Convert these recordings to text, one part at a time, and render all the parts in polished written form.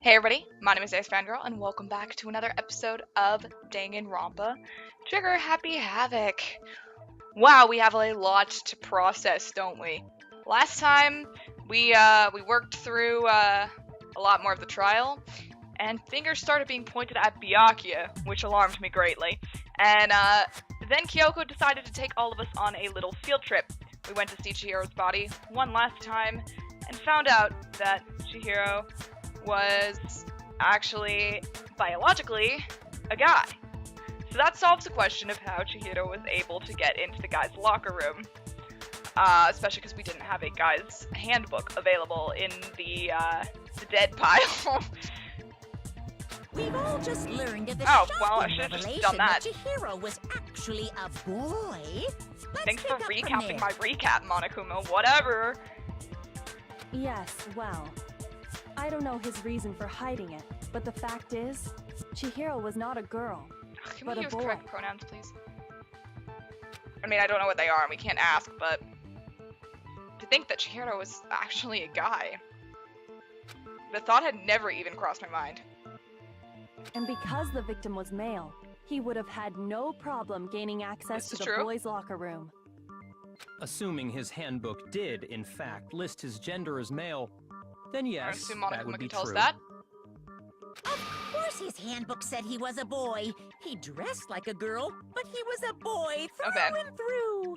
Hey everybody, my name is AceFangirl, and welcome back to another episode of Danganronpa. Trigger Happy Havoc. Wow, we have a lot to process, don't we? Last time, we worked through a lot more of the trial, and fingers started being pointed at Byakuya, which alarmed me greatly. And then Kyoko decided to take all of us on a little field trip. We went to see Chihiro's body one last time, and found out that Chihiro was actually, biologically, a guy. So that solves the question of how Chihiro was able to get into the guy's locker room. Especially because we didn't have a guy's handbook available in the dead pile. We've all just learned of the I shocking should have just revelation done that. Chihiro was actually a boy. Thanks for recapping my recap, Monokuma. Whatever. Yes, well, I don't know his reason for hiding it, but the fact is, Chihiro was not a girl, Can but we a use boy. correct pronouns, please? I mean, I don't know what they are, and we can't ask, but to think that Chihiro was actually a guy, the thought had never even crossed my mind. And because the victim was male, he would have had no problem gaining access This to is the true. boys' locker room. Assuming his handbook did, in fact, list his gender as male, then I yes, assume that Monokuma would be can tell us true. that. Of course his handbook said he was a boy. He dressed like a girl, but he was a boy through Okay. and through.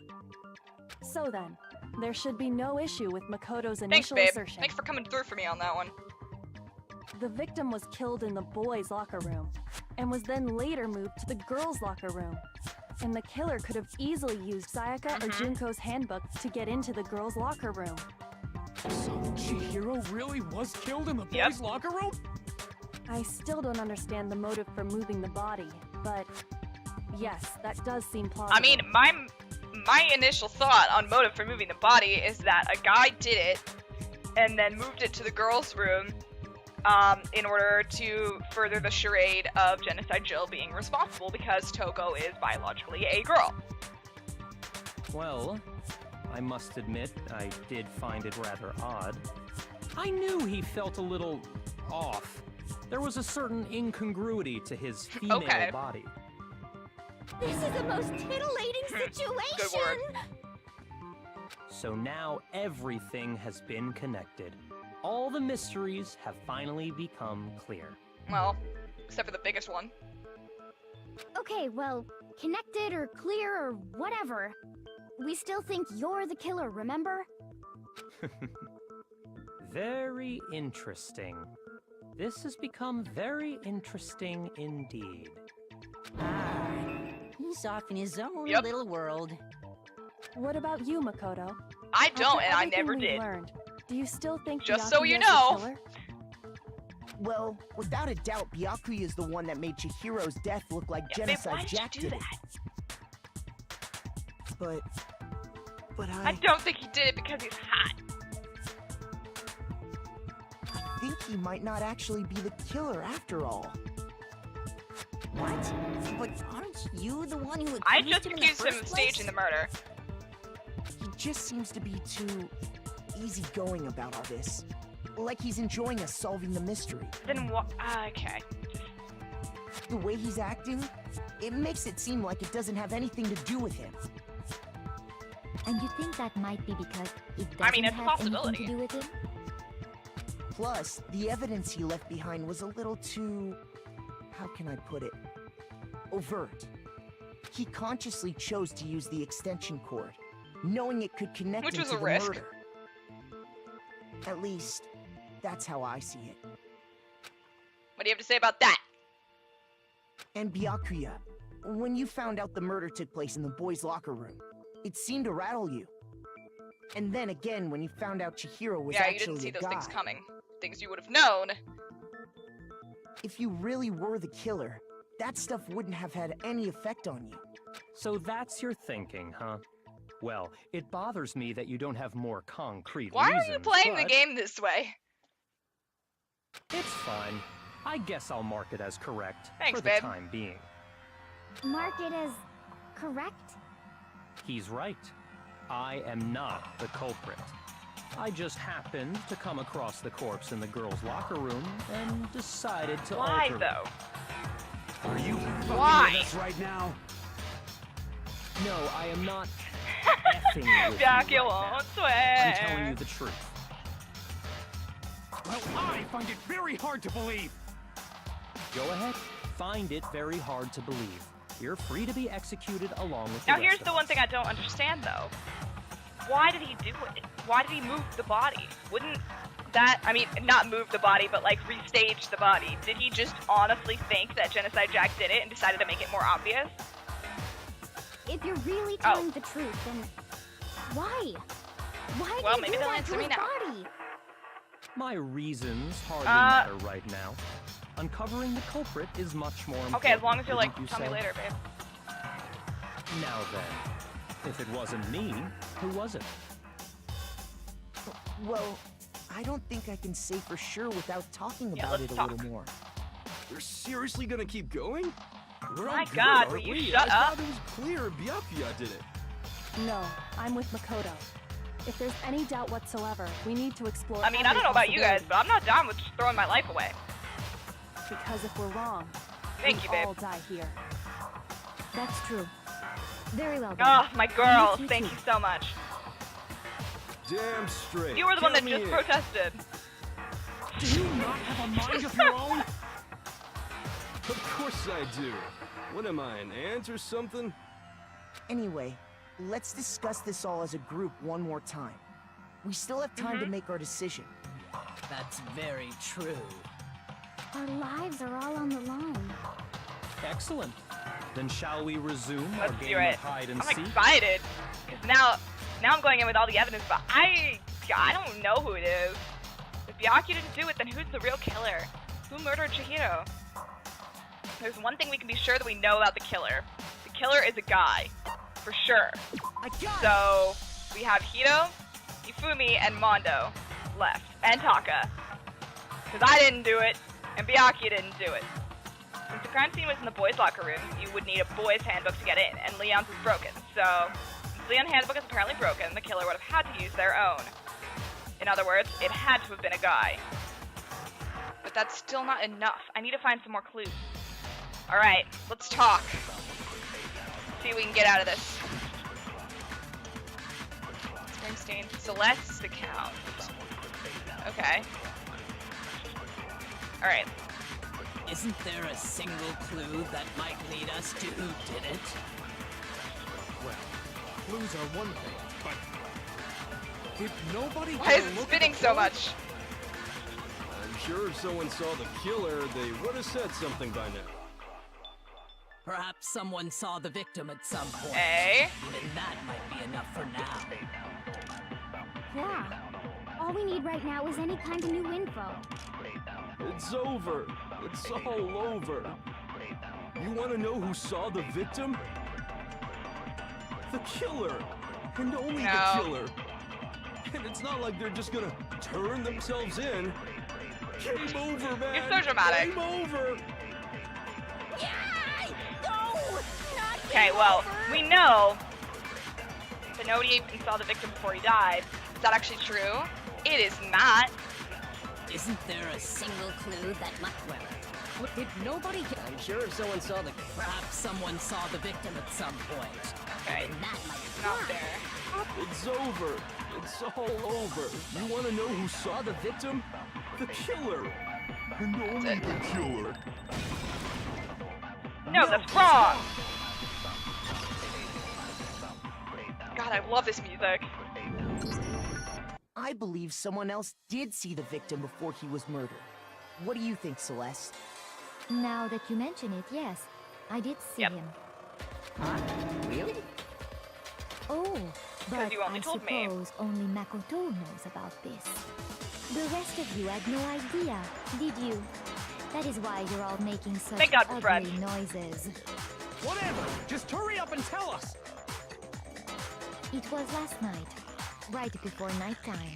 So then, there should be no issue with Makoto's Thanks, initial babe. assertion. Thanks for coming through for me on that one. The victim was killed in the boys' locker room, and was then later moved to the girls' locker room. And the killer could have easily used Sayaka or Junko's handbook to get into the girls' locker room. So Chihiro really was killed in the Yep. boys' locker room? I still don't understand the motive for moving the body, but yes, that does seem plausible. I mean, my initial thought on motive for moving the body is that a guy did it, and then moved it to the girls' room, in order to further the charade of Genocide Jill being responsible because Toko is biologically a girl. Well, I must admit, I did find it rather odd. I knew he felt a little off. There was a certain incongruity to his female Okay. body. This is the most titillating Good situation. word. So now everything has been connected. All the mysteries have finally become clear. Well, except for the biggest one. Okay, well, connected or clear or whatever. We still think you're the killer, remember? Very interesting. This has become very interesting indeed. He's off in his own Yep. little world. What about you, Makoto? I don't, After and I everything never we've did. learned, do you still think Just so you Byakuya is the know. killer? Well, without a doubt, Byakuya is the one that made Chihiro's death look like Yeah, babe, genocide. why did Jack you do did it. that? But I don't think he did it because he's hot. I think he might not actually be the killer after all. What? But aren't you the one who I accused just him in the accused him first of place? staging the murder. He just seems to be too easygoing about all this. Like he's enjoying us solving the mystery. Then what? Okay. The way he's acting, it makes it seem like it doesn't have anything to do with him. And you think that might be because it doesn't I mean, it's a have possibility. anything to do with it? Plus, the evidence he left behind was a little too... how can I put it? Overt. He consciously chose to use the extension cord, knowing it could connect Which him was to a the risk. murder. At least, that's how I see it. What do you have to say about that? And Byakuya, when you found out the murder took place in the boys' locker room, it seemed to rattle you. And then again, when you found out Chihiro was Yeah, you actually didn't see a those guy. things coming. Things you would have known. If you really were the killer, that stuff wouldn't have had any effect on you. So that's your thinking, huh? Well, it bothers me that you don't have more concrete Why reasons, are you playing the but game this way? It's fine. I guess I'll mark it as correct Thanks, for the babe. time being. Mark it as correct? He's right. I am not the culprit. I just happened to come across the corpse in the girls' locker room and decided to Why, alter it. though? Are you Why? fucking with us right now? No, I am not effing with you right Byakuya now. won't swear. I'm telling you the truth. Well, I find it very hard to believe. Go ahead. Find it very hard to believe. You're free to be executed along with Now the here's rest the of one us. thing I don't understand though. Why did he do it? Why did he move the body? Wouldn't that, I mean, not move the body, but like restage the body? Did he just honestly think that Genocide Jack did it and decided to make it more obvious? If you're really telling the truth, then why? Why Well, did maybe you do they'll that answer to me his now. body? My reasons hardly matter right now. Uncovering the culprit is much more important. Okay, as long as you're like, wouldn't you tell me say? later, babe. Now then, if it wasn't me, who was it? Well, I don't think I can say for sure without talking Yeah, about let's it a talk. little more. You're seriously gonna keep going? We're My all good, God, aren't will you we? shut I up? thought it was clear Byakuya did it. No, I'm with Makoto. If there's any doubt whatsoever, we need to explore. I mean, I don't know about you guys, possibility. but I'm not down with just throwing my life away. Because if we're wrong, Thank we you, babe. all die here. That's true. Very well done. Oh, my girls, You thank too. you so much. Damn straight. You were the one that Count me just in. protested. Do you not have a mind of your own? Of course I do. What am I, an ant or something? Anyway, let's discuss this all as a group one more time. We still have time to make our decision. That's very true. Our lives are all on the line. Excellent. Then shall we resume our Let's do game it. of hide and I'm seek? excited. Because now I'm going in with all the evidence, but I don't know who it is. If Byakuya didn't do it, then who's the real killer? Who murdered Chihiro? There's one thing we can be sure that we know about the killer. The killer is a guy. For sure. I got it! So, we have Hito, Ifumi, and Mondo left. And Taka. Because I didn't do it, and Byakuya didn't do it. Since the crime scene was in the boys' locker room, you would need a boys' handbook to get in, and Leon's was broken. So, since Leon's handbook is apparently broken, the killer would have had to use their own. In other words, it had to have been a guy. But that's still not enough. I need to find some more clues. Alright, let's talk. See what we can get out of this. Springsteen. Celeste's account. Okay. Alright. Isn't there a single clue that might lead us to who did it? Well, clues are one thing, but did nobody Why get is a it look at spinning the so killer? much? I'm sure if someone saw the killer, they would have said something by now. Perhaps someone saw the victim at some point. Hey. Even that might be enough for now. Yeah. All we need right now is any kind of new info. It's over. It's all over. You want to know who saw the victim? The killer. And only No. the killer. And it's not like they're just gonna turn themselves in. Game over, man. You're so dramatic. Game over. Okay, well, we know that nobody even saw the victim before he died. Is that actually true? It is not. Isn't there a single clue that might... Well, did nobody get... I'm sure if someone saw the... Perhaps someone saw the victim at some point. Okay, Even that might... not there. It's over. It's all over. You want to know who saw the victim? The killer. And only it. the killer. No, that's wrong. God, I love this music. I believe someone else did see the victim before he was murdered. What do you think, Celeste? Now that you mention it, yes. I did see Yep. him. Really? Oh, but you only I told me. suppose only Makoto knows about this. The rest of you had no idea, did you? That is why you're all making such Thank God for ugly friends. noises. Whatever. Just hurry up and tell us. It was last night, right before nighttime.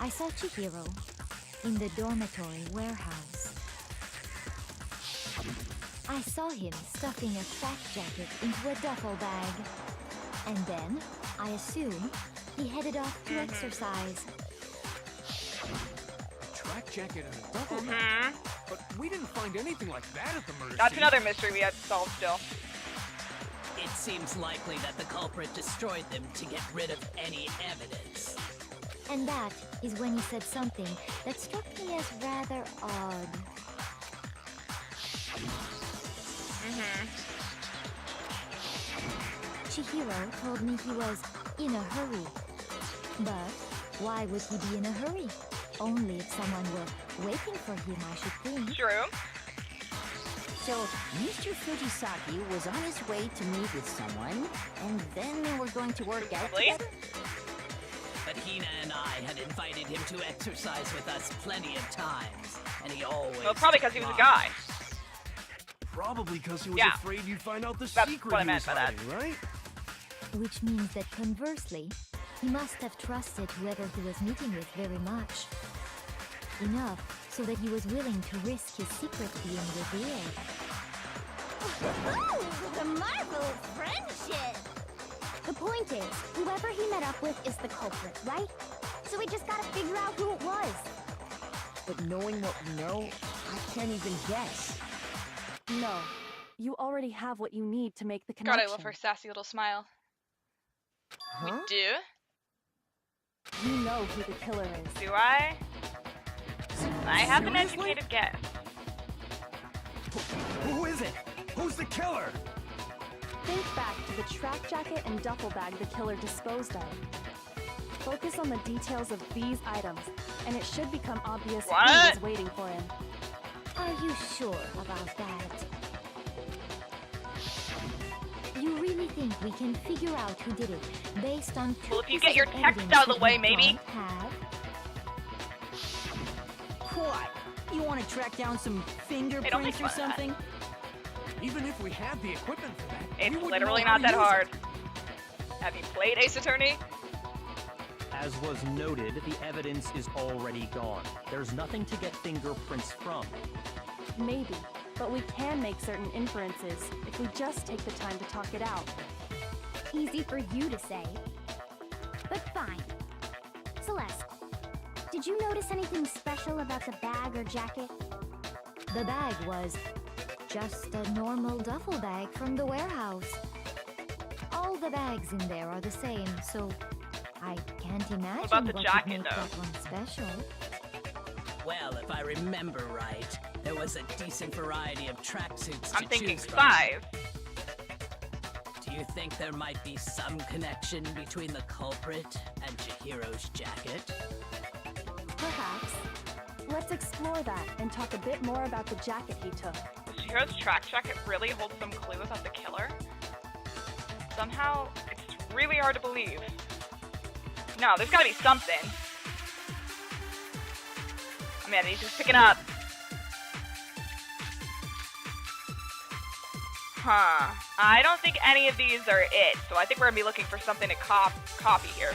I saw Chihiro in the dormitory warehouse. I saw him stuffing a fat jacket into a duffel bag. And then, I assume, he headed off to exercise. black jacket and a duffel bag. Mm-hmm. But we didn't find anything like that at the murder That's scene. another mystery we have to solve still. It seems likely that the culprit destroyed them to get rid of any evidence. And that is when he said something that struck me as rather odd. Chihiro told me he was in a hurry. But why would he be in a hurry? Only if someone were waiting for him, I should think. True. So, Mr. Fujisaki was on his way to meet with someone, and then they were going to work out Probably. together? But Hina and I had invited him to exercise with us plenty of times, and he always... Well, probably because he was a guy. Probably because he was Yeah. afraid you'd find out the That's secret what I he meant was by that. hiding, right? Which means that conversely, he must have trusted whoever he was meeting with very much. Enough so that he was willing to risk his secret being revealed. The marvel of friendship! The point is, whoever he met up with is the culprit, right? So we just gotta figure out who it was. But knowing what we know, I can't even guess. No. You already have what you need to make the God, connection. I love her sassy little smile. We Huh? do? You know who the killer is. Do I? I have an educated guess. Who is it? Who's the killer? Think back to the track jacket and duffel bag the killer disposed of. Focus on the details of these items, and it should become obvious who What? is waiting for him. Are you sure about that? You really think we can figure out who did it based on two Well, if you pieces get your of text evidence out of the that way, we maybe. don't have? What? You want to track down some fingerprints make or fun of that. something? Even if we had the equipment for that, we It's wouldn't literally know how not to that use hard. it. Have you played Ace Attorney? As was noted, the evidence is already gone. There's nothing to get fingerprints from. Maybe, but we can make certain inferences if we just take the time to talk it out. Easy for you to say. But fine. Celeste, did you notice anything special about the bag or jacket? The bag was just a normal duffel bag from the warehouse. All the bags in there are the same, so I can't imagine about the what jacket, would make though? that one special. Well, if I remember right, there was a decent variety of tracksuits I'm to thinking choose from. 5. Do you think there might be some connection between the culprit and Chihiro's jacket? Perhaps. Let's explore that and talk a bit more about the jacket he took. Does Chihiro's track jacket really hold some clue about the killer? Somehow, it's really hard to believe. No, there's gotta be something. Oh man, he's just picking up. Huh. I don't think any of these are it, so I think we're gonna be looking for something to copy here.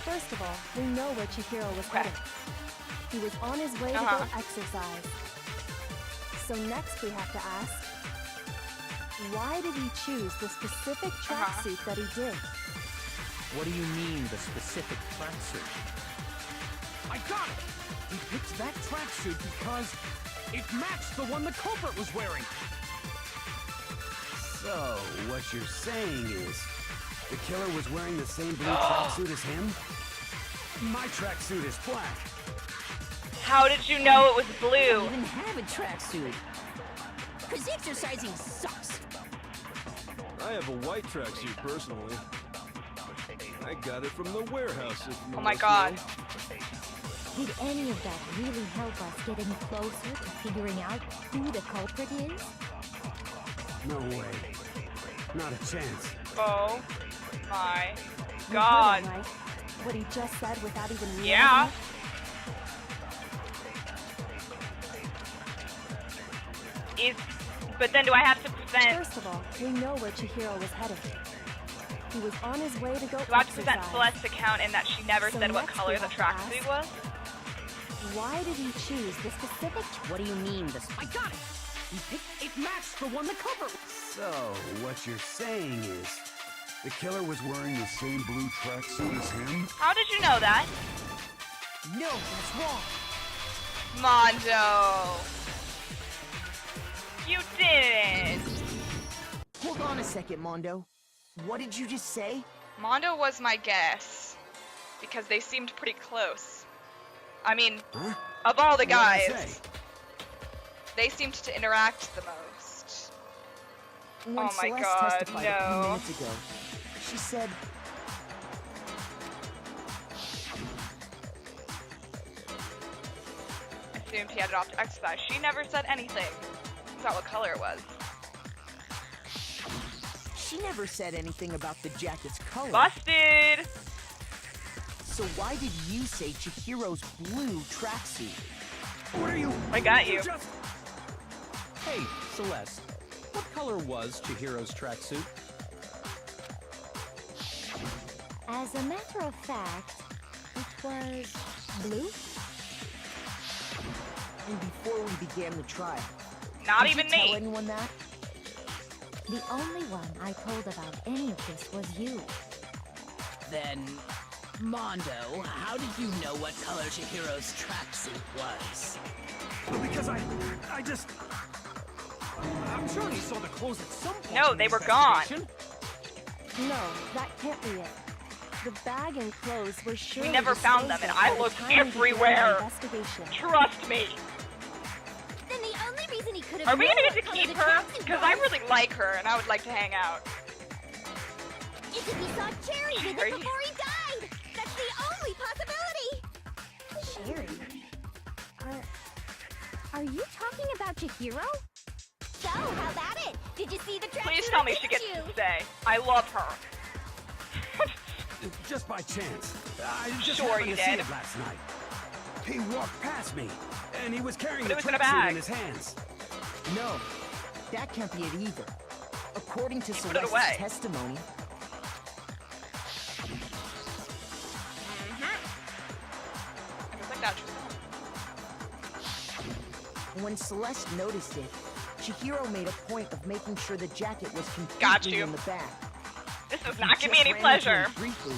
First of all, we know where Chihiro was Okay. heading. He was on his way to Uh-huh. go exercise. So next we have to ask, why did he choose the specific tracksuit that he did? What do you mean, the specific tracksuit? I got it! He picked that tracksuit because it matched the one the culprit was wearing. So, what you're saying is, the killer was wearing the same blue tracksuit as him? My tracksuit is black. How did you know it was I blue? don't even have a tracksuit. Because exercising sucks. I have a white tracksuit personally. I got it from the warehouse. If you Oh my must god. know. Did any of that really help us get any closer to figuring out who the culprit is? No way. Not a chance. Oh my You heard god. him, right? What he just said without even realizing Yeah. it? But then do I have to present... First of all, we know where Chihiro was heading. He was on his way to go Do I have to present exercise. Celeste's account in that she never So said what next color we the have to tracksuit was? Why did he choose the specific What do you mean, this? I got it! He picked it matched the one the culprit. So, what you're saying is, the killer was wearing the same blue tracksuit as him? How did you know that? No, that's wrong. Mondo! You didn't! Hold on a second, Mondo. What did you just say? Mondo was my guess. Because they seemed pretty close. I mean, of all the guys, they seemed to interact the most. When oh my Celeste god, testified a few minutes ago, she said... Assumed he had it off to exercise. She never said anything. About what color it was. She never said anything about the jacket's color. Busted! So why did you say Chihiro's blue tracksuit? What are you? I got you. Hey, Celeste. What color was Chihiro's tracksuit? As a matter of fact, it was blue. And before we began the trial, not did even you tell me. anyone that? The only one I told about any of this was you. Then, Mondo, how did you know what color Chihiro's tracksuit was? Because I just... I'm sure he saw the clothes at some point. No, in they the were gone. investigation. No, that can't be it. The bag and clothes were surely We never found them, and disposed I of by looked the time we began everywhere. the investigation. Trust me. Then the only reason he could have Are we known gonna what get to color keep the her? tracksuit Because I was really like her, and I would like to hang out. is if he saw Cherry with Cherry? it before he died. That's the only possibility. Cherry? Are you talking about Chihiro? So, how about it? Did you see the tracksuit? Please tell or me she didn't gets you? to stay. I love her. Just by chance. I just Sure happened you to see did. it last night. He walked past me, and he was carrying But the it was in a tracksuit bag. in his hands. No, that can't be it either. According to He put it Celeste's away. testimony, I was like that. when Celeste noticed it, Chihiro made a point of making sure the jacket was Got completely you. in the bag. This does If you not give me just any ran into pleasure. him briefly,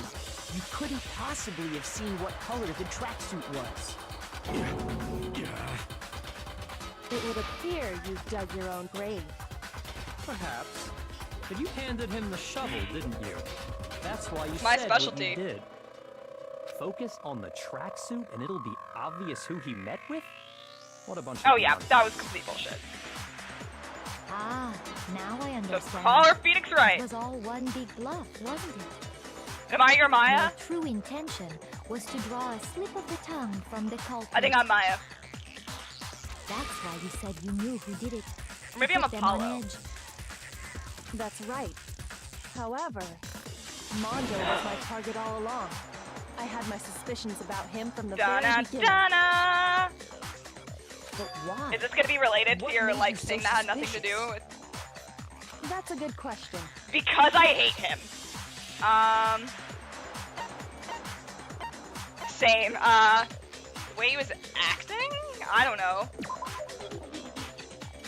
you couldn't possibly have seen what color the tracksuit was. It would appear you dug your own grave. Perhaps. But you handed him the shovel, didn't you? That's why you My said specialty. what you did. Focus on the tracksuit and it'll be obvious who he met with? What a bunch of Oh yeah, nonsense. that was complete bullshit. Ah, now I So understand. call her Phoenix It right. was all one big bluff, wasn't it? Am I your Maya? Your true intention was to draw a slip of the tongue from the culprit. I think I'm Maya. That's why you said you knew who did it. Or maybe To I'm put them on Apollo. edge. That's right. However, Mondo was my target all along. I had my suspicions about him from the very Donna, beginning. Donna. But why? Is this gonna be related to What your made like you so thing that had nothing to do suspicious? with? That's a good question. Because I hate him. Same. The way he was acting? I don't know.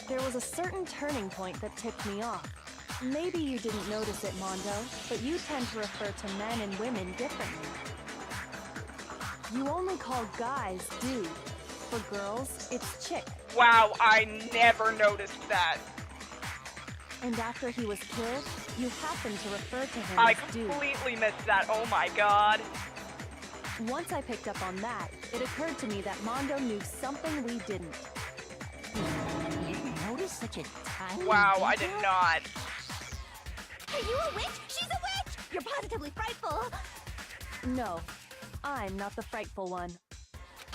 There was a certain turning point that tipped me off. Maybe you didn't notice it, Mondo, but you tend to refer to men and women differently. You only call guys dude. For girls, it's chick. Wow, I never noticed that. And after he was killed, you happened to refer to him I as dude. completely missed that. Oh my god. Once I picked up on that, it occurred to me that Mondo knew something we didn't. You noticed such a tiny Wow, I detail? did not. Are you a witch? She's a witch! You're positively frightful. No, I'm not the frightful one.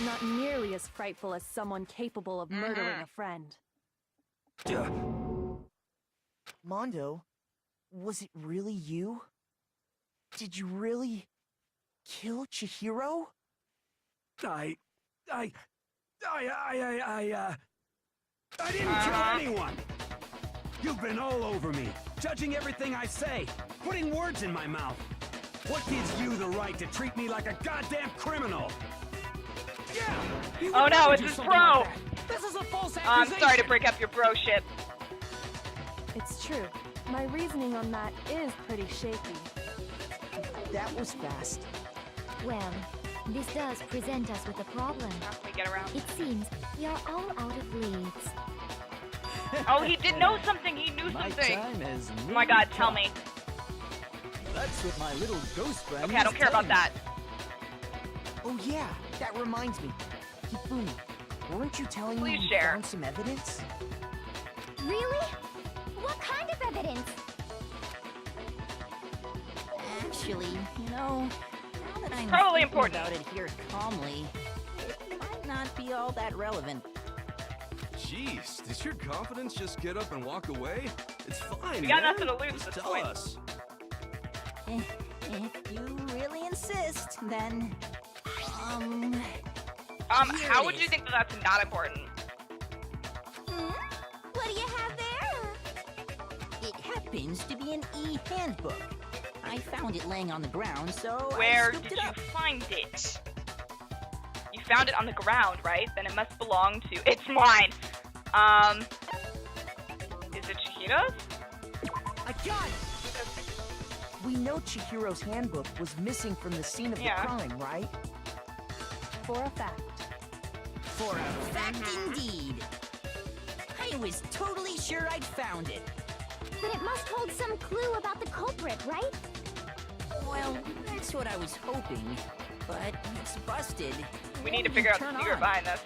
Not nearly as frightful as someone capable of murdering a friend. Mondo, was it really you? Did you really kill Chihiro? I didn't kill anyone! You've been all over me, judging everything I say, putting words in my mouth. What gives you the right to treat me like a goddamn criminal? Yeah! you Oh would no, never it's do his something bro! like that. This is a false I'm accusation! sorry to break up your bro ship. It's true. My reasoning on that is pretty shaky. That was fast. Well, This does present us with a problem. How can we get around? It seems we are all out of leads. Oh, he did know something. He knew something. Oh my god, tell me. That's what my little ghost friend. Okay, I don't care about that. Oh yeah, that reminds me. Hifumi, weren't you telling Please me you share. found some evidence? Really? What kind of evidence? Actually, you know, now that I'm Probably thinking important. about it here calmly, it might not be all that relevant. Jeez, did your confidence just get up and walk away? It's fine, We got man. nothing to lose Just at this tell point. us. If you really insist, then, here how it would you is. think that that's not important? What do you have there? It happens to be an e-handbook. I found it laying on the ground, so Where I scooped did it you up. find it? You found it on the ground, right? Then it must belong to... It's mine! Is it Chihiro's? I got it! We know Chihiro's handbook was missing from the scene of Yeah. the crime, right? For a fact. For a fact indeed. I was totally sure I'd found it. But it must hold some clue about the culprit, right? Well, that's what I was hoping. But it's busted. We need to figure out the Turn secret on. behind this.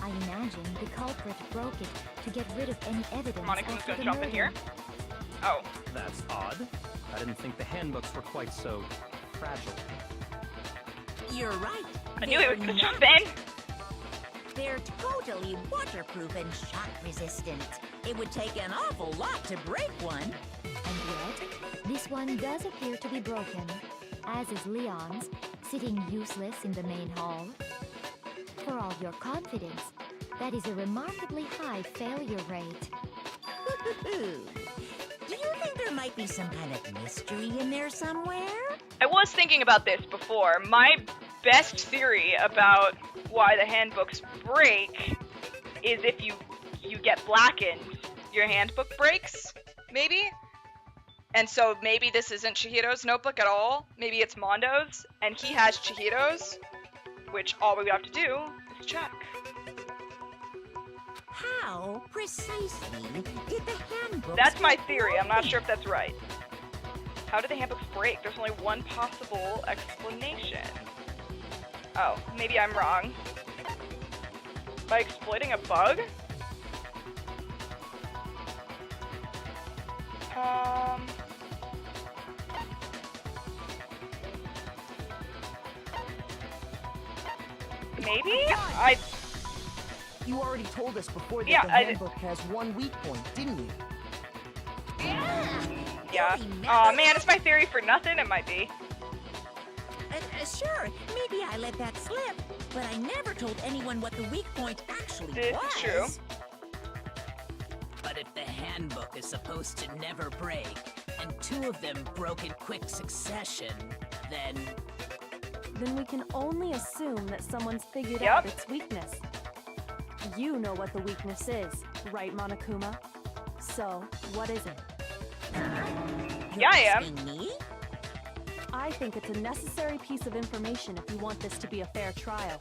I imagine the culprit broke it to get rid of any evidence Monica's after gonna the jump murder. in here. Oh. That's odd. I didn't think the handbooks were quite so fragile. You're right. I knew he was They're gonna jump not- in! They're totally waterproof and shock resistant. It would take an awful lot to break one. And yet, this one does appear to be broken, as is Leon's, sitting useless in the main hall. For all your confidence, that is a remarkably high failure rate. Do you think there might be some kind of mystery in there somewhere? I was thinking about this before. My best theory about why the handbooks break is if you get blackened, your handbook breaks, maybe? And so maybe this isn't Chihiro's notebook at all. Maybe it's Mondo's, and he has Chihiro's, which all we have to do is check. How precisely did the handbook? That's my theory. I'm not sure if that's right. How did the handbooks break? There's only one possible explanation. Oh, maybe I'm wrong. By exploiting a bug? Maybe? You already told us before that Yeah, the I handbook has one weak point, didn't you? Yeah. Aw, man, it's my theory for nothing? It might be. Sure, maybe I let that slip, but I never told anyone what the weak point actually This was. is true. But if the handbook is supposed to never break, and two of them broke in quick succession, then Then we can only assume that someone's figured Yep. out its weakness. You know what the weakness is, right, Monokuma? So, what is it? Yeah, I am. Asking me? I think it's a necessary piece of information if you want this to be a fair trial.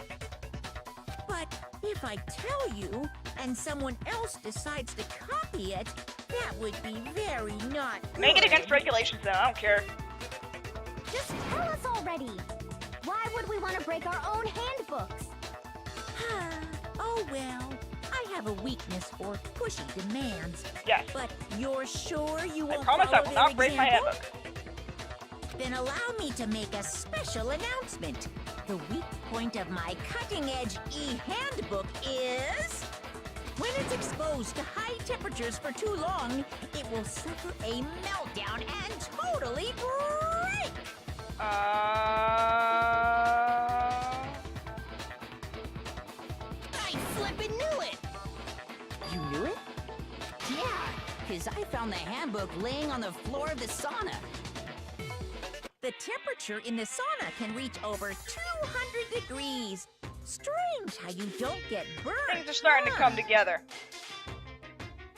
But if I tell you, and someone else decides to copy it, that would be very not good. Make it against regulations then, I don't care. Just tell us already. Why would we want to break our own handbooks? Oh well, I have a weakness for pushy demands. Yes. But you're sure you I won't promise I follow will their not break my example? handbook. Then allow me to make a special announcement. The weak point of my cutting-edge e-handbook is... when it's exposed to high temperatures for too long, it will suffer a meltdown and totally break! I flippin' knew it! You knew it? Yeah, because I found the handbook laying on the floor of the sauna. The temperature in the sauna can reach over 200 degrees. Strange how you don't get burned. Things are starting to come together.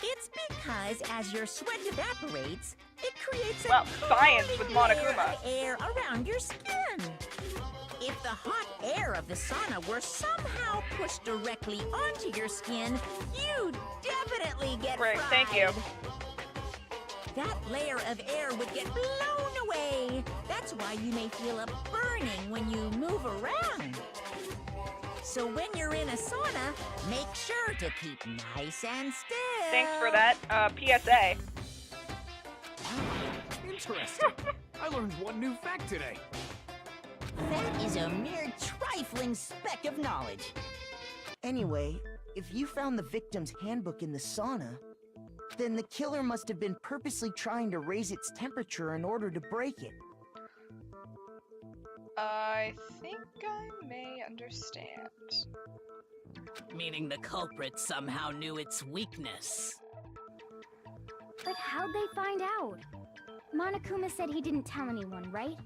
It's because as your sweat evaporates, it creates a Well, science thin with layer Monokuma. of air around your skin. If the hot air of the sauna were somehow pushed directly onto your skin, you'd definitely get Great, fried. thank you. That layer of air would get blown away. That's why you may feel a burning when you move around. So when you're in a sauna, make sure to keep nice and still. Thanks for that, PSA. Interesting. I learned one new fact today. That is a mere trifling speck of knowledge. Anyway, if you found the victim's handbook in the sauna, then the killer must have been purposely trying to raise its temperature in order to break it. I think I may understand. Meaning the culprit somehow knew its weakness. But how'd they find out? Monokuma said he didn't tell anyone, right?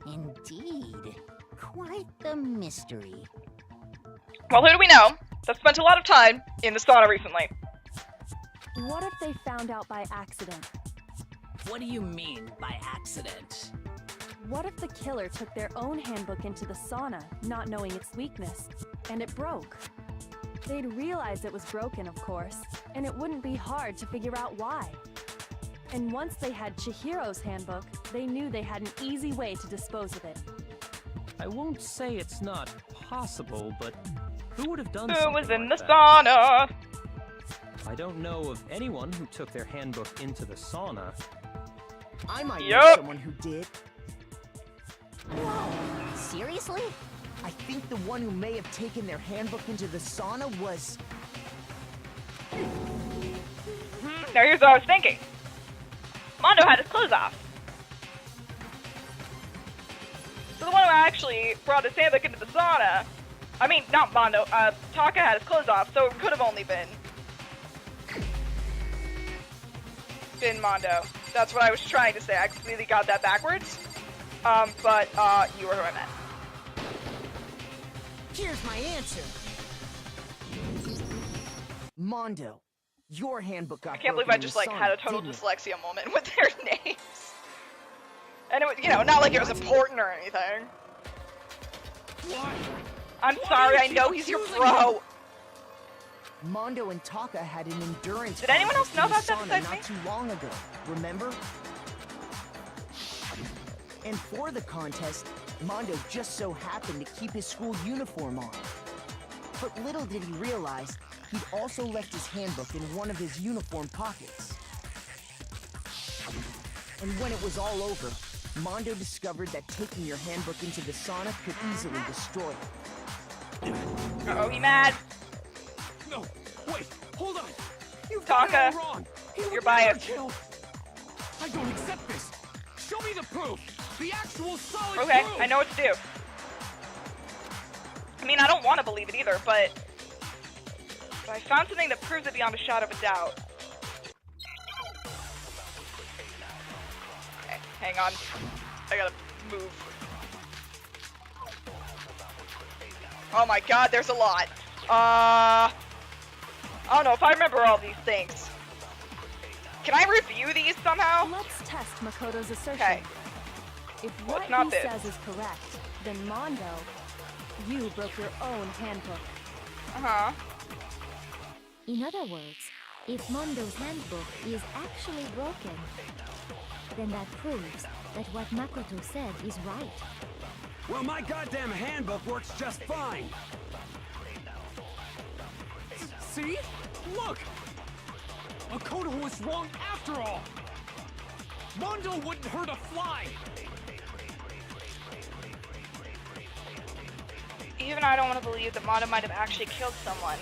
Indeed. Quite the mystery. Well, who do we know that spent a lot of time in the sauna recently? What if they found out by accident? What do you mean by accident? What if the killer took their own handbook into the sauna, not knowing its weakness, and it broke? They'd realize it was broken, of course, and it wouldn't be hard to figure out why. And once they had Chihiro's handbook, they knew they had an easy way to dispose of it. I won't say it's not possible, but who would have done Who something was in like the that? sauna? I don't know of anyone who took their handbook into the sauna. I might know Yup. someone who did. Whoa, seriously? I think the one who may have taken their handbook into the sauna was... Now here's what I was thinking. Mondo had his clothes off. So the one who actually brought his handbook into the sauna, I mean, not Mondo, Taka had his clothes off, so it could have only been Mondo. That's what I was trying to say. I completely got that backwards. But you were who I meant. Here's my answer. Mondo, your handbook got I can't believe broken I in just the like sauna, had a total didn't it? dyslexia moment with their names. And it was, you know, not like it was important or anything. Why? I'm Why sorry, do I you know keep he's your accusing bro. Mondo and Taka had an endurance Did anyone else contest know in about the that sauna besides not too long ago, remember? And for the contest, Mondo just so happened to keep his school uniform on. But little did he realize, he'd also left his handbook in one of his uniform pockets. And when it was all over, Mondo discovered that taking your handbook into the sauna could easily destroy it. Uh-oh, he mad. No, wait, hold on. You've Taka, got it all wrong. He you're would never biased. kill. I don't accept this. Show me the proof. The actual solid Okay, proof. I know what to do. I mean, I don't want to believe it either, but I found something that proves it beyond a shadow of a doubt. Okay, hang on. I gotta move. Oh my god, there's a lot. I don't know if I remember all these things. Can I review these somehow? Let's test Makoto's assertion. Okay. If Well, what it's not he this. says is correct, then Mondo, you broke your own handbook. Uh-huh. In other words, if Mondo's handbook is actually broken, then that proves that what Makoto said is right. Well, my goddamn handbook works just fine. See? Look! Makoto was wrong after all! Mondo wouldn't hurt a fly! Even I don't want to believe that Mondo might have actually killed someone,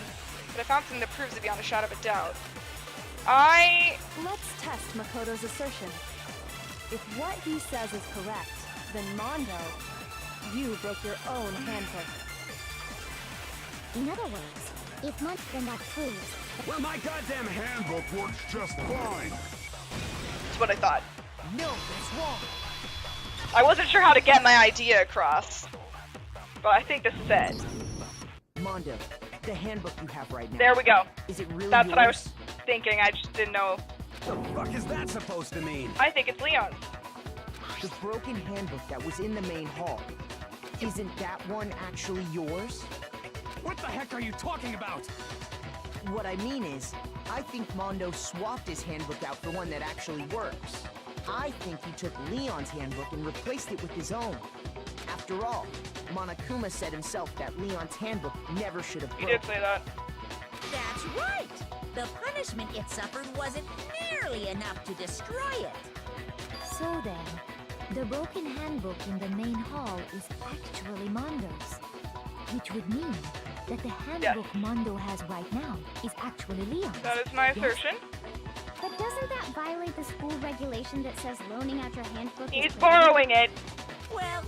but I found something that proves it beyond a shadow of a doubt. Let's test Makoto's assertion. If what he says is correct, then Mondo, you broke your own handbook. In other words, if then that proves Well, my goddamn handbook works just fine. That's what I thought. No, that's wrong. I wasn't sure how to get my idea across, but I think this is it. Mondo, the handbook you have right now. There we go. Is it really That's yours? what I was thinking, I just didn't know. What the fuck is that supposed to mean? I think it's Leon's. The broken handbook that was in the main hall. Isn't that one actually yours? What the heck are you talking about? What I mean is, I think Mondo swapped his handbook out for one that actually works. I think he took Leon's handbook and replaced it with his own. After all, Monokuma said himself that Leon's handbook never should have He broken. did say that. That's right! The punishment it suffered wasn't nearly enough to destroy it. So then, the broken handbook in the main hall is actually Mondo's. Which would mean that the handbook Mondo has right now is actually Leon's. That is my assertion. But doesn't that violate the school regulation that says loaning out your handbook is He's prohibited? borrowing it. Well,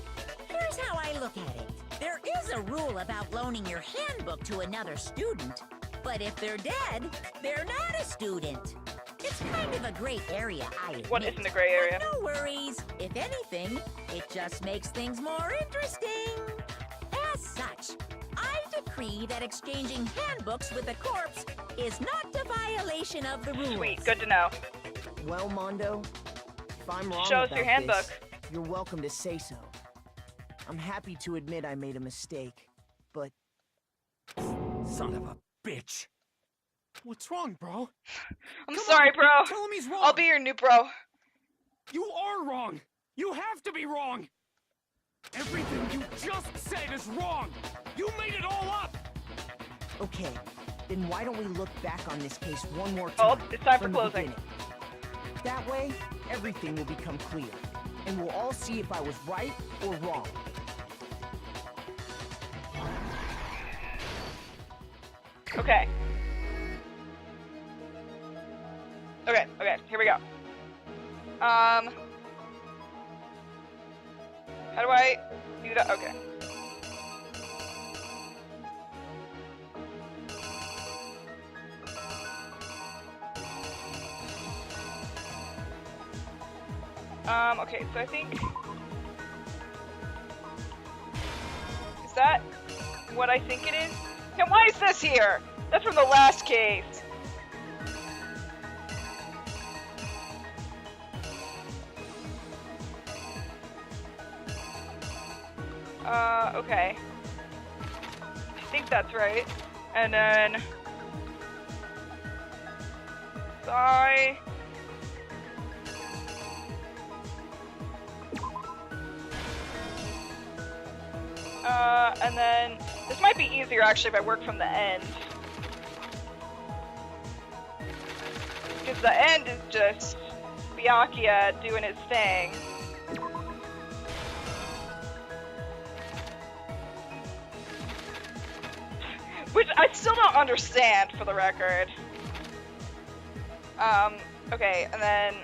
here's how I look at it. There is a rule about loaning your handbook to another student, but if they're dead, they're not a student. It's kind of a gray area, I admit. What isn't a gray area? But no worries. If anything, it just makes things more interesting. As such, I decree that exchanging handbooks with a corpse is not a violation of the rules. Sweet, good to know. Well, Mondo, if I'm wrong Show us about your handbook. this, you're welcome to say so. I'm happy to admit I made a mistake, but... Son of a bitch. What's wrong, bro? I'm sorry, bro. Tell him he's wrong. I'll be your new bro. You are wrong. You have to be wrong. Everything you just said is wrong. You made it all up. Okay, then why don't we look back on this case one more Oh, time? it's time for from the closing. beginning. That way, everything will become clear, and we'll all see if I was right or wrong. Okay. Okay, here we go. How do I do that? Okay. Okay, so I think... Is that what I think it is? Yeah, why is this here? That's from the last case. Okay. I think that's right. And then... and then... This might be easier, actually, if I work from the end. Because the end is just Byakuya doing his thing. Which I still don't understand, for the record. Okay, and then...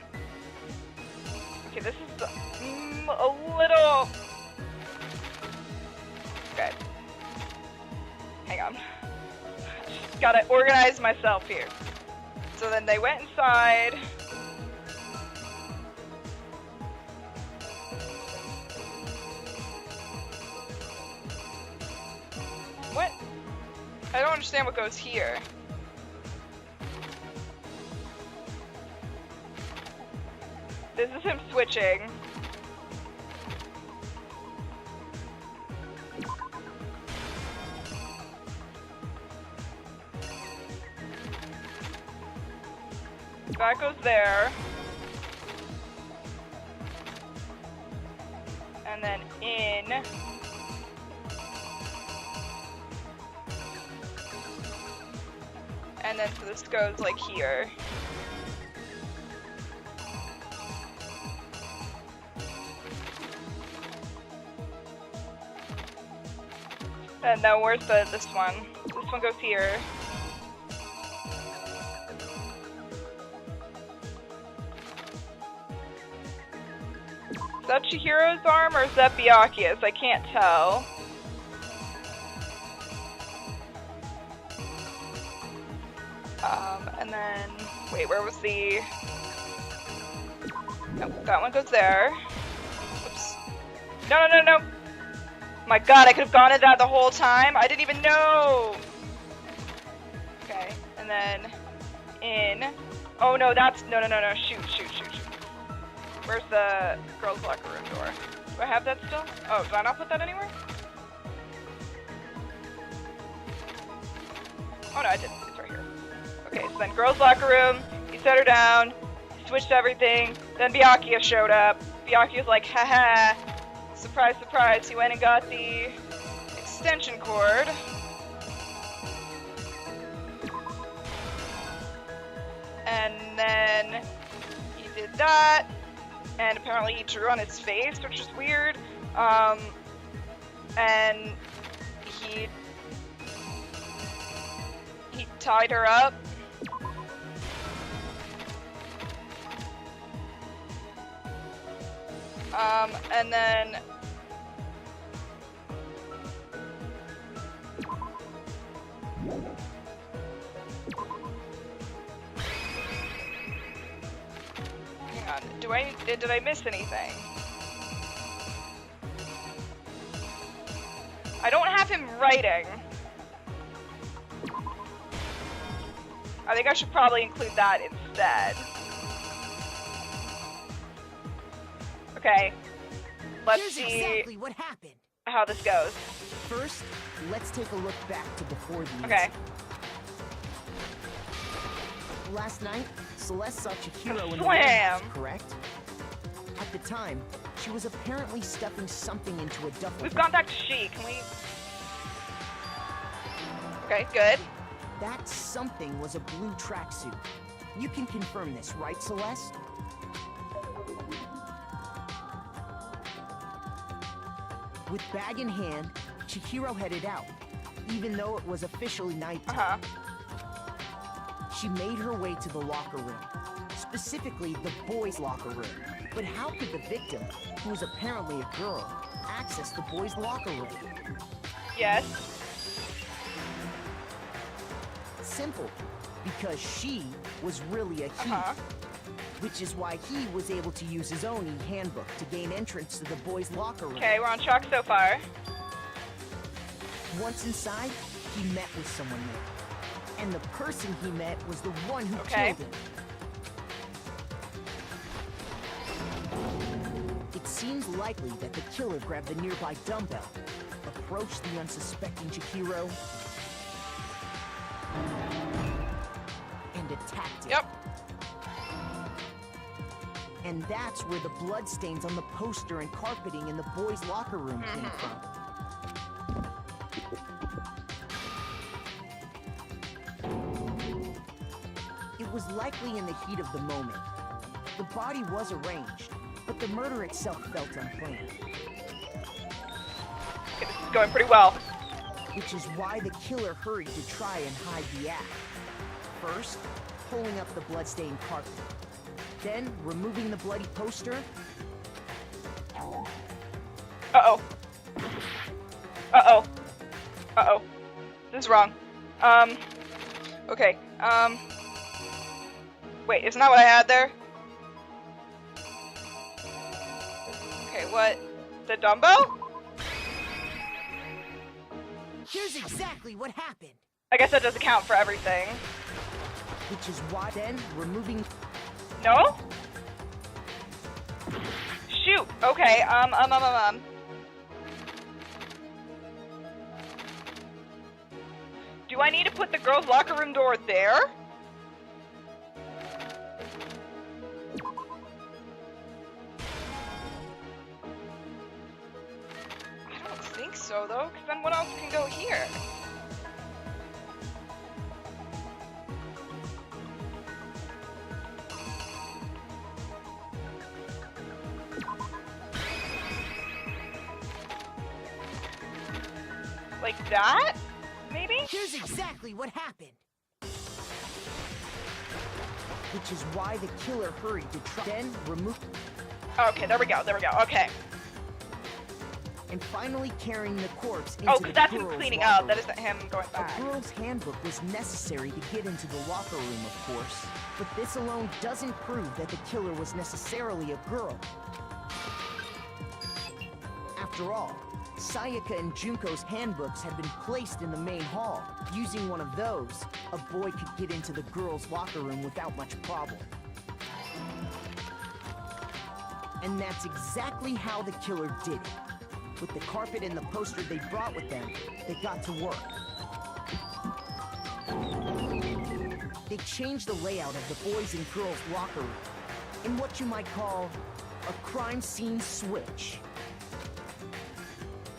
Okay, this is a little... Okay. Hang on. Just gotta organize myself here. So then they went inside. What? I don't understand what goes here. This is him switching. That goes there. And then in. And then so this goes like here. And now where's this one? This one goes here. Is that Chihiro's arm or is that Byakuya's? I can't tell. And then, wait, where was the... Nope, that one goes there. Oops. No, no, no, no! My god, I could have gone at that the whole time. I didn't even know! Okay, and then in... Oh no, that's... No, no, no, no, shoot, shoot, shoot, shoot. Where's the girls' locker room door? Do I have that still? Oh, did I not put that anywhere? Oh no, I didn't. It's right here. Okay, so then girls' locker room. He set her down. He switched everything. Then Byakuya showed up. Byakuya's like, haha. Surprise, surprise. He went and got the extension cord. And then he did that. And apparently he drew on his face, which is weird. And he tied her up. And then hang on, did I miss anything? I don't have him writing. I think I should probably include that instead. Okay. Let's see exactly what happened. How this goes. First, let's take a look back to before the Okay. incident. Last night, Celeste saw Chihiro in the Slam! warehouse, correct? At the time, she was apparently stuffing something into a duffel. We've gone back to she. Can we? Okay, good. That something was a blue tracksuit. You can confirm this, right, Celeste? With bag in hand, Chihiro headed out, even though it was officially nighttime. She made her way to the locker room, specifically the boys' locker room. But how could the victim, who was apparently a girl, access the boys' locker room? Yes. Simple, because she was really a he. Which is why he was able to use his own e-handbook to gain entrance to the boys' locker room. Okay, we're on track so far. Once inside, he met with someone there. And the person he met was the one who Okay. killed him. It seems likely that the killer grabbed the nearby dumbbell, approached the unsuspecting Chihiro, and attacked him. Yep. And that's where the bloodstains on the poster and carpeting in the boys' locker room came from. It was likely in the heat of the moment. The body was arranged, but the murder itself felt unplanned. Okay, this is going pretty well. Which is why the killer hurried to try and hide the act. First, pulling up the bloodstained carpet. Then, removing the bloody poster. Uh-oh. Uh-oh. Uh-oh. This is wrong. Okay, wait, isn't that what I had there? Okay, what? The dumbbell? Here's exactly what happened. I guess that doesn't count for everything. Which is why then, removing... No? Shoot. Okay. Do I need to put the girls' locker room door there? I don't think so, though, because then what else can go here? Like that? Maybe? Here's exactly what happened. Which is why the killer hurried to try... Then, remove... Okay, there we go, okay. And finally carrying the corpse into Oh, the because that's him girls' cleaning locker up, that room. isn't him going back. A girl's handbook was necessary to get into the locker room, of course. But this alone doesn't prove that the killer was necessarily a girl. After all, Sayaka and Junko's handbooks had been placed in the main hall. Using one of those, a boy could get into the girls' locker room without much problem. And that's exactly how the killer did it. With the carpet and the poster they brought with them, they got to work. they changed the layout of the boys' and girls' locker room in what you might call a crime scene switch.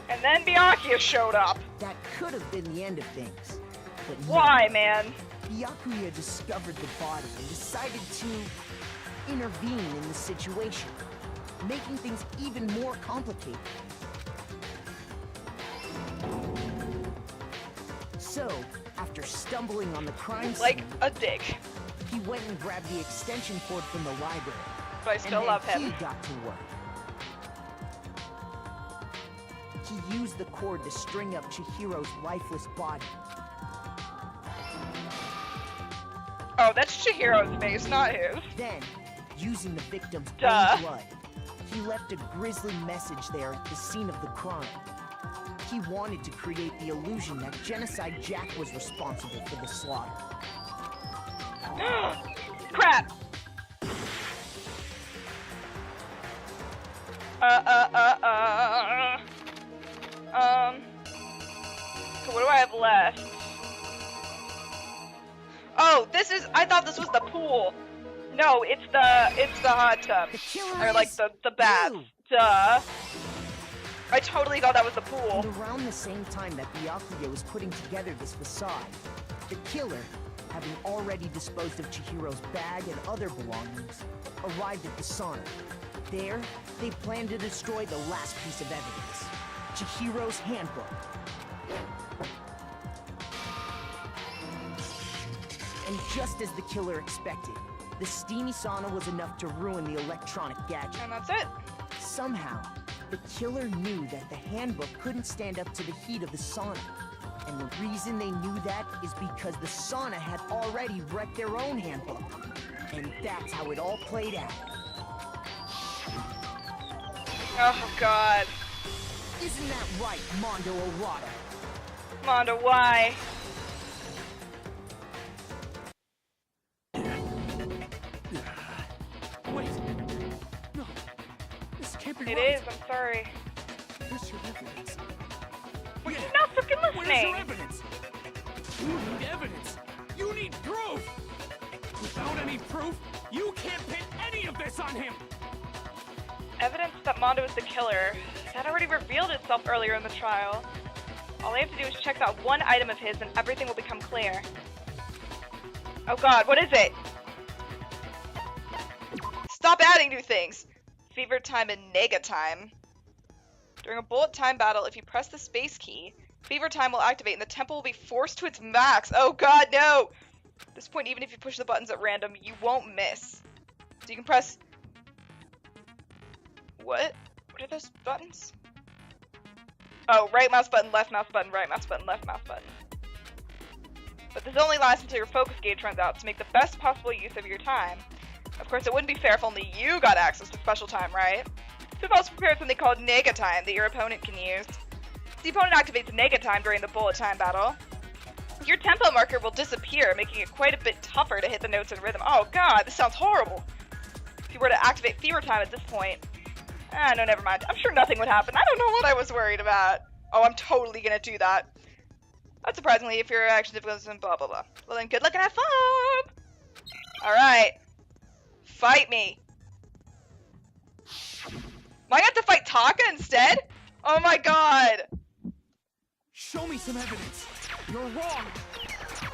And then Byakuya showed up. That could have been the end of things. But no. Why, man? Byakuya discovered the body and decided to intervene in the situation, making things even more complicated. So, after stumbling on the crime scene, Like a dick. he went and grabbed the extension cord from the library. But I still love him. He got to work. He used the cord to string up Chihiro's lifeless body. Oh, that's Chihiro's face, not his. Then, using the victim's Duh. own blood, he left a grisly message there at the scene of the crime. He wanted to create the illusion that Genocide Jack was responsible for the slaughter. Crap! So what do I have left? Oh, this is, I thought this was the pool. No, it's the hot tub. Or like the bath. Duh. I totally thought that was the pool. And around the same time that Byakuya was putting together this facade, the killer, having already disposed of Chihiro's bag and other belongings, arrived at the sauna. There, they planned to destroy the last piece of evidence, Chihiro's handbook. And just as the killer expected, the steamy sauna was enough to ruin the electronic gadget. And that's it. Somehow, the killer knew that the handbook couldn't stand up to the heat of the sauna. And the reason they knew that is because the sauna had already wrecked their own handbook. And that's how it all played out. Oh god. Isn't that right, Mondo Oowada? Mondo, why? Wait. No. This can't be It right. is, I'm sorry. Where's your evidence? We're just not freaking Where's listening. your evidence? You need evidence. You need proof. Without any proof, you can't pin any of this on him. Evidence that Mondo is the killer. That already revealed itself earlier in the trial. All I have to do is check that one item of his and everything will become clear. Oh god, what is it? Stop adding new things! Fever time and nega time. During a bullet time battle, if you press the space key, fever time will activate and the tempo will be forced to its max. Oh god, no! At this point, even if you push the buttons at random, you won't miss. So you can press... What? What are those buttons? Oh, right mouse button, left mouse button, right mouse button, left mouse button. But this only lasts until your focus gauge runs out to make the best possible use of your time. Of course, it wouldn't be fair if only you got access to special time, right? So we've also prepared something called nega time that your opponent can use. The opponent activates nega time during the bullet time battle. Your tempo marker will disappear, making it quite a bit tougher to hit the notes in rhythm. Oh god, this sounds horrible. If you were to activate fever time at this point... Ah, no, never mind. I'm sure nothing would happen. I don't know what I was worried about. Oh, I'm totally gonna do that. Not surprisingly, if your action difficulties and blah blah blah. Well then, good luck and have fun! Alright. Fight me. Am I gonna have to fight Taka instead? Oh my god! Show me some evidence. You're wrong.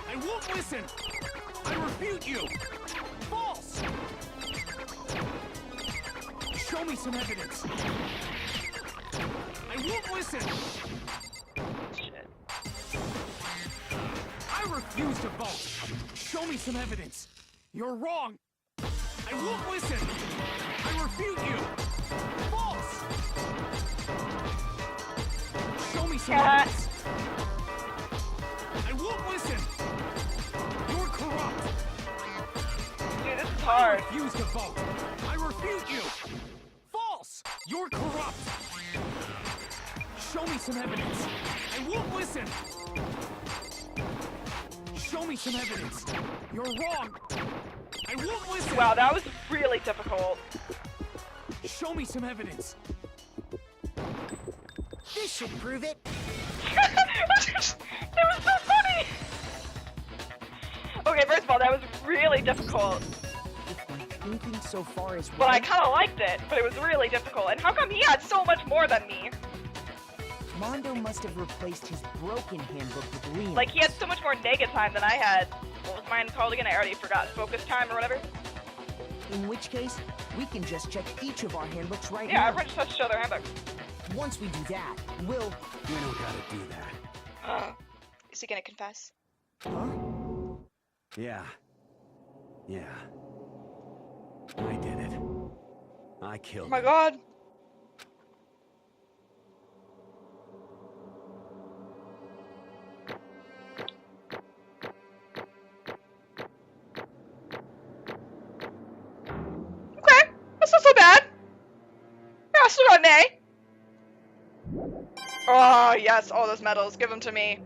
I won't listen. I refute you. False. Show me some evidence. I won't listen. Shit. I refuse to vote. Show me some evidence. You're wrong. I won't listen. I refute you. False. Show me some evidence. I won't listen. You're corrupt. Dude, this is hard. I refuse to vote. I refute you. False. You're corrupt. Show me some evidence. I won't listen. Show me some evidence. You're wrong. I won't listen. Wow, that was really difficult. Show me some evidence. This should prove it. It was so funny! Oh, Okay, first of all, that was really difficult. If my thinking so far is But I right, kind of liked it, but it was really difficult. And how come he had so much more than me? Mondo must have replaced his broken handbook with Leon's. Like, he had so much more nega time than I had. What was mine called again? I already forgot. Focus time or whatever? In which case, we can just check each of our handbooks right Yeah, now. everyone just has to show their handbooks. Once we do that, we'll... We don't gotta do that. Is he gonna confess? Huh? Yeah. Yeah. I did it. I killed Oh my him. god. Okay, that's not so bad. Yeah, I still got an A. Oh, yes, all those medals. Give them to me.